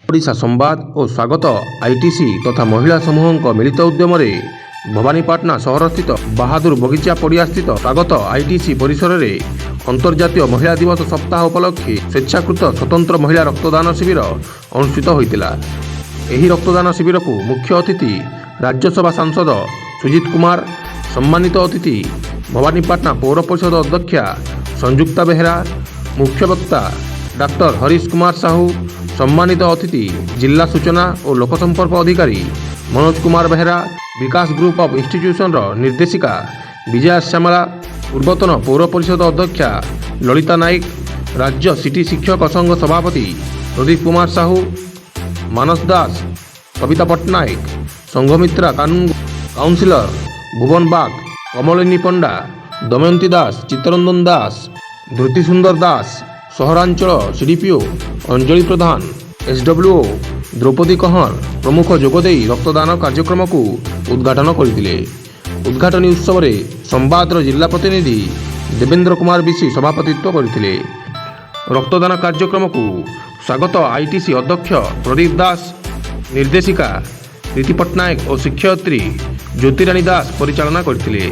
ଓଡ଼ିଶା ସମ୍ବାଦ ଓ ସ୍ୱାଗତ ଆଇଟିସି ତଥା ମହିଳା ସମୂହଙ୍କ ମିଳିତ ଉଦ୍ୟମରେ ଭବାନୀପାଟଣା ସହରସ୍ଥିତ ବାହାଦୁର ବଗିଚା ପଡ଼ିଆସ୍ଥିତ ସ୍ୱାଗତ ଆଇଟିସି ପରିସରରେ ଅନ୍ତର୍ଜାତୀୟ ମହିଳା ଦିବସ ସପ୍ତାହ ଉପଲକ୍ଷେ ସ୍ୱେଚ୍ଛାକୃତ ସ୍ୱତନ୍ତ୍ର ମହିଳା ରକ୍ତଦାନ ଶିବିର ଅନୁଷ୍ଠିତ ହୋଇଥିଲା। ଏହି ରକ୍ତଦାନ ଶିବିରକୁ ମୁଖ୍ୟ ଅତିଥି ରାଜ୍ୟସଭା ସାଂସଦ ସୁଜିତ କୁମାର, ସମ୍ମାନିତ ଅତିଥି ଭବାନୀପାଟଣା ପୌର ପରିଷଦ ଅଧ୍ୟକ୍ଷା ସଂଯୁକ୍ତା ବେହେରା, ମୁଖ୍ୟ ବକ୍ତା ଡାକ୍ତର ହରିଶ କୁମାର ସାହୁ, ସମ୍ମାନିତ ଅତିଥି ଜିଲ୍ଲା ସୂଚନା ଓ ଲୋକସମ୍ପର୍କ ଅଧିକାରୀ ମନୋଜ କୁମାର ବେହେରା, ବିକାଶ ଗ୍ରୁପ ଅଫ୍ ଇନଷ୍ଟିଚ୍ୟୁସନର ନିର୍ଦ୍ଦେଶିକା ବିଜୟା ଶ୍ୟାମଳା, ପୂର୍ବତନ ପୌର ପରିଷଦ ଅଧ୍ୟକ୍ଷା ଲଳିତା ନାୟକ, ରାଜ୍ୟ ସିଟି ଶିକ୍ଷକ ସଂଘ ସଭାପତି ପ୍ରଦୀପ କୁମାର ସାହୁ, ମାନସ ଦାସ, କବିତା ପଟ୍ଟନାୟକ, ସଂଘମିତ୍ରା କାଉନସିଲର ଭୁବନ ବାଗ, କମଳିନୀ ପଣ୍ଡା, ଦମୟନ୍ତୀ ଦାସ, ଚିତ୍ତରଞ୍ଜନ ଦାସ, ଧୃତି ସୁନ୍ଦର ଦାସ, ସହରାଞ୍ଚଳ ସିଡିପିଓ ଅଞ୍ଜଳି ପ୍ରଧାନ, ଏସ୍ଡବ୍ଲ୍ୟୁଓ ଦ୍ରୌପଦୀ କହଁର ପ୍ରମୁଖ ଯୋଗଦେଇ ରକ୍ତଦାନ କାର୍ଯ୍ୟକ୍ରମକୁ ଉଦ୍ଘାଟନ କରିଥିଲେ। ଉଦ୍ଘାଟନୀ ଉତ୍ସବରେ ସମ୍ବାଦର ଜିଲ୍ଲା ପ୍ରତିନିଧି ଦେବେନ୍ଦ୍ର କୁମାର ବିଶି ସଭାପତିତ୍ୱ କରିଥିଲେ। ରକ୍ତଦାନ କାର୍ଯ୍ୟକ୍ରମକୁ ସ୍ୱାଗତ ଆଇଟିସି ଅଧ୍ୟକ୍ଷ ପ୍ରଦୀପ ଦାସ, ନିର୍ଦ୍ଦେଶିକା ପ୍ରୀତି ପଟ୍ଟନାୟକ ଓ ଶିକ୍ଷୟିତ୍ରୀ ଜ୍ୟୋତିରାଣୀ ଦାସ ପରିଚାଳନା କରିଥିଲେ।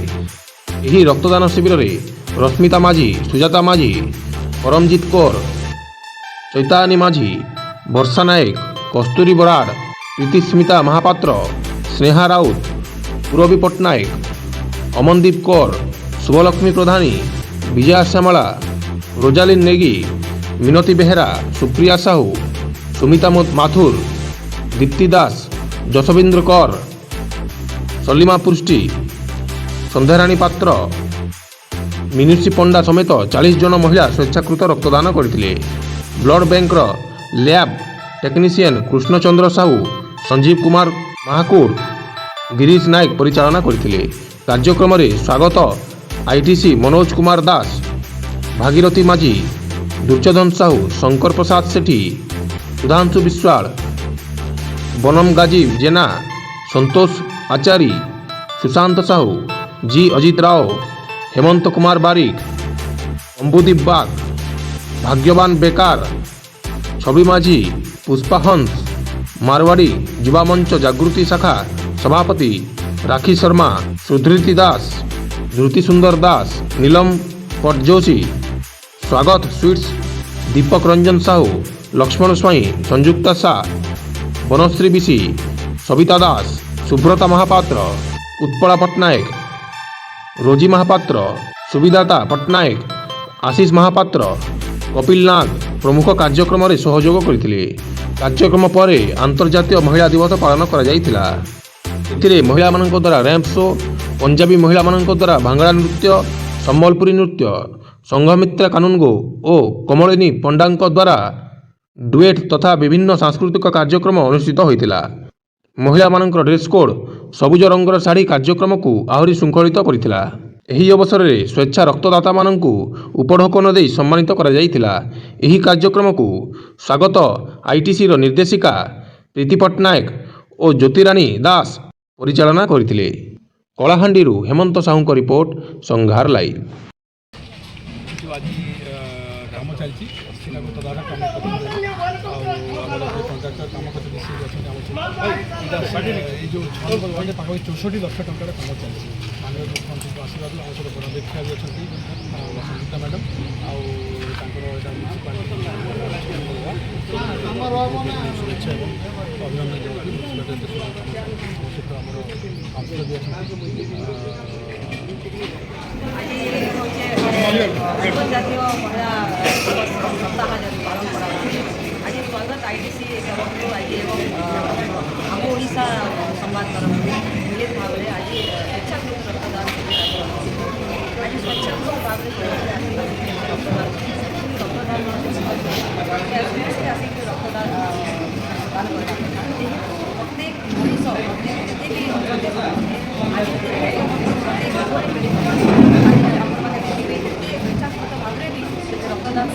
ଏହି ରକ୍ତଦାନ ଶିବିରରେ ରଶ୍ମିତା ମାଝୀ, ସୁଜାତା ମାଝୀ, ପରମଜିତ କୌର, ଚୈତାନୀ ମାଝୀ, ବର୍ଷା ନାୟକ, କସ୍ତୁରୀ ବରାଡ଼, ପ୍ରୀତିସ୍ମିତା ମହାପାତ୍ର, ସ୍ନେହା ରାଉତ, ପୁରବୀ ପଟ୍ଟନାୟକ, ଅମନଦୀପ କୌର, ଶୁଭଲକ୍ଷ୍ମୀ ପ୍ରଧାନୀ, ବିଜୟା ଶ୍ୟାମଳା, ରୋଜାଲିନ ନେଗୀ, ମିନତୀ ବେହେରା, ସୁପ୍ରିୟା ସାହୁ, ସୁମିତା ମାଥୁର, ଦୀପ୍ତି ଦାସ, ଯଶବିନ୍ଦ୍ର କୌର, ସଲିମା ପୃଷ୍ଟି, ସନ୍ଧ୍ୟାରାଣୀ ପାତ୍ର, ମିନୁଷୀ ପଣ୍ଡା ସମେତ 40 ଜଣ ମହିଳା ସ୍ୱେଚ୍ଛାକୃତ ରକ୍ତଦାନ କରିଥିଲେ। ବ୍ଲଡ଼ ବ୍ୟାଙ୍କର ଲ୍ୟାବ୍ ଟେକ୍ନିସିଆନ୍ କୃଷ୍ଣଚନ୍ଦ୍ର ସାହୁ, ସଞ୍ଜୀବ କୁମାର ମହାକୁଡ଼, ଗିରୀଶ ନାୟକ ପରିଚାଳନା କରିଥିଲେ। କାର୍ଯ୍ୟକ୍ରମରେ ସ୍ୱାଗତ ଆଇଟିସି ମନୋଜ କୁମାର ଦାସ, ଭାଗୀରଥୀ ମାଝୀ, ଦୁର୍ଯ୍ୟୋଧନ ସାହୁ, ଶଙ୍କର ପ୍ରସାଦ ସେଠୀ, ସୁଧାଂଶୁ ବିଶ୍ୱାଳ, ବନମ ଗାଜୀ ଜେନା, ସନ୍ତୋଷ ଆଚାରୀ, ସୁଶାନ୍ତ ସାହୁ, ଜି ଅଜିତ ରାଓ, ହେମନ୍ତ କୁମାର ବାରିକ, ଅମ୍ବୁଦୀପ ବାଗ, ଭାଗ୍ୟବାନ ବେକାର, ଛବି ମାଝୀ, ପୁଷ୍ପା ହଂସ, ମାରୱାଡ଼ି ଯୁବା ମଞ୍ଚ ଜାଗୃତି ଶାଖା ସଭାପତି ରାକ୍ଷୀ ଶର୍ମା, ସୁଧୃତି ଦାସ, ଧୃତି ସୁନ୍ଦର ଦାସ, ନୀଲମ ପଟ୍ଟଯୋଶୀ, ସ୍ୱାଗତ ସୁଇଟ୍ସ ଦୀପକ ରଞ୍ଜନ ସାହୁ, ଲକ୍ଷ୍ମଣ ସ୍ୱାଇଁ, ସଂଯୁକ୍ତା ସା, ବନଶ୍ରୀ ବିଶି, ସବିତା ଦାସ, ସୁବ୍ରତା ମହାପାତ୍ର, ଉତ୍ପଳା ପଟ୍ଟନାୟକ, ରୋଜି ମହାପାତ୍ର, ସୁବିଦାତା ପଟ୍ଟନାୟକ, ଆଶିଷ ମହାପାତ୍ର, କପିଲ ନାଗ ପ୍ରମୁଖ କାର୍ଯ୍ୟକ୍ରମରେ ସହଯୋଗ କରିଥିଲେ। କାର୍ଯ୍ୟକ୍ରମ ପରେ ଆନ୍ତର୍ଜାତୀୟ ମହିଳା ଦିବସ ପାଳନ କରାଯାଇଥିଲା। ଏଥିରେ ମହିଳାମାନଙ୍କ ଦ୍ୱାରା ର୍ୟାମ୍ପ ଶୋ, ପଞ୍ଜାବୀ ମହିଳାମାନଙ୍କ ଦ୍ୱାରା ଭାଙ୍ଗଡ଼ା ନୃତ୍ୟ, ସମ୍ବଲପୁରୀ ନୃତ୍ୟ, ସଂଘମିତ୍ରା କାନୁନଗୋ ଓ କମଳିନୀ ପଣ୍ଡାଙ୍କ ଦ୍ୱାରା ଡୁଏଟ୍ ତଥା ବିଭିନ୍ନ ସାଂସ୍କୃତିକ କାର୍ଯ୍ୟକ୍ରମ ଅନୁଷ୍ଠିତ ହୋଇଥିଲା। ମହିଳାମାନଙ୍କର ଡ୍ରେସ୍ କୋଡ୍ ସବୁଜ ରଙ୍ଗର ଶାଢ଼ୀ କାର୍ଯ୍ୟକ୍ରମକୁ ଆହୁରି ଶୃଙ୍ଖଳିତ କରିଥିଲା। ଏହି ଅବସରରେ ସ୍ୱେଚ୍ଛା ରକ୍ତଦାତାମାନଙ୍କୁ ଉପଢୌକନ ଦେଇ ସମ୍ମାନିତ କରାଯାଇଥିଲା। ଏହି କାର୍ଯ୍ୟକ୍ରମକୁ ସ୍ୱାଗତ ଆଇଟିସିର ନିର୍ଦ୍ଦେଶିକା ପ୍ରୀତି ପଟ୍ଟନାୟକ ଓ ଜ୍ୟୋତିରାଣୀ ଦାସ ପରିଚାଳନା କରିଥିଲେ। କଳାହାଣ୍ଡିରୁ ହେମନ୍ତ ସାହୁଙ୍କ ରିପୋର୍ଟ, ସଂଘାର ଲାଇଭ୍। କାମ ଚାଲିଛି ରକ୍ତଦାନ କାମ କରୁଛନ୍ତି ଆମର କଣ୍ଟ୍ରାକ୍ଟର କାମ କରୁଛନ୍ତି ସେ ଅଛନ୍ତି ଆମର ଏଇ ଯେଉଁ ପାଖାପାଖି 64 ଲକ୍ଷ ଟଙ୍କାର କାମ ଚାଲିଛି। ମାନନୀୟ ମୁଖ୍ୟମନ୍ତ୍ରୀଙ୍କ ଆଶୀର୍ବାଦ ଆମ ସହିତ ଗଣଦେକ୍ଷା ବି ଅଛନ୍ତି ସଂଯୁକ୍ତା ମ୍ୟାଡ଼ାମ୍, ଆଉ ତାଙ୍କର ଏଇଟା ଶୁଭେଚ୍ଛା ଏବଂ ଅଭିନନ୍ଦନ ଜଣାଉଛି। ସହିତ ଆମର କାଉନ୍ସିଲର ବି ଅଛନ୍ତି। আন্তর্জাতীয় মহিলা দিবস সপ্তাহ যদি পালন করা হয় আজ স্বাগত আইটিসি তরফରୁ আজ এবং ଆମ ଓଡ଼ିଶା ସମ୍ବାଦ ତରଫରୁ ମିଳିତ ଭାବରେ ଆଜି ସ୍ୱେଚ୍ଛାକୃତ ରକ୍ତଦାନ ଆଜି ସ୍ୱେଚ୍ଛାକୃତ ଭାବରେ ରକ୍ତଦାନ ଆସିକି ରକ୍ତଦାନ ଦାନ କରିବା କଥା। ପ୍ରତ୍ୟେକ ମଣିଷ ଯେତେ ବି ଅଛନ୍ତି ଆଜି ରକ୍ତଦାନ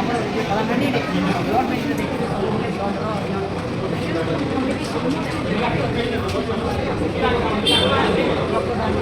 ଆମର କଳାହାଣ୍ଡିରେ ବ୍ଲଡ଼ ବ୍ୟାଙ୍କରେ ଦେଖିବେ ସବୁବେଳେ ବ୍ଲଡ଼ର ରକ୍ତଦାନ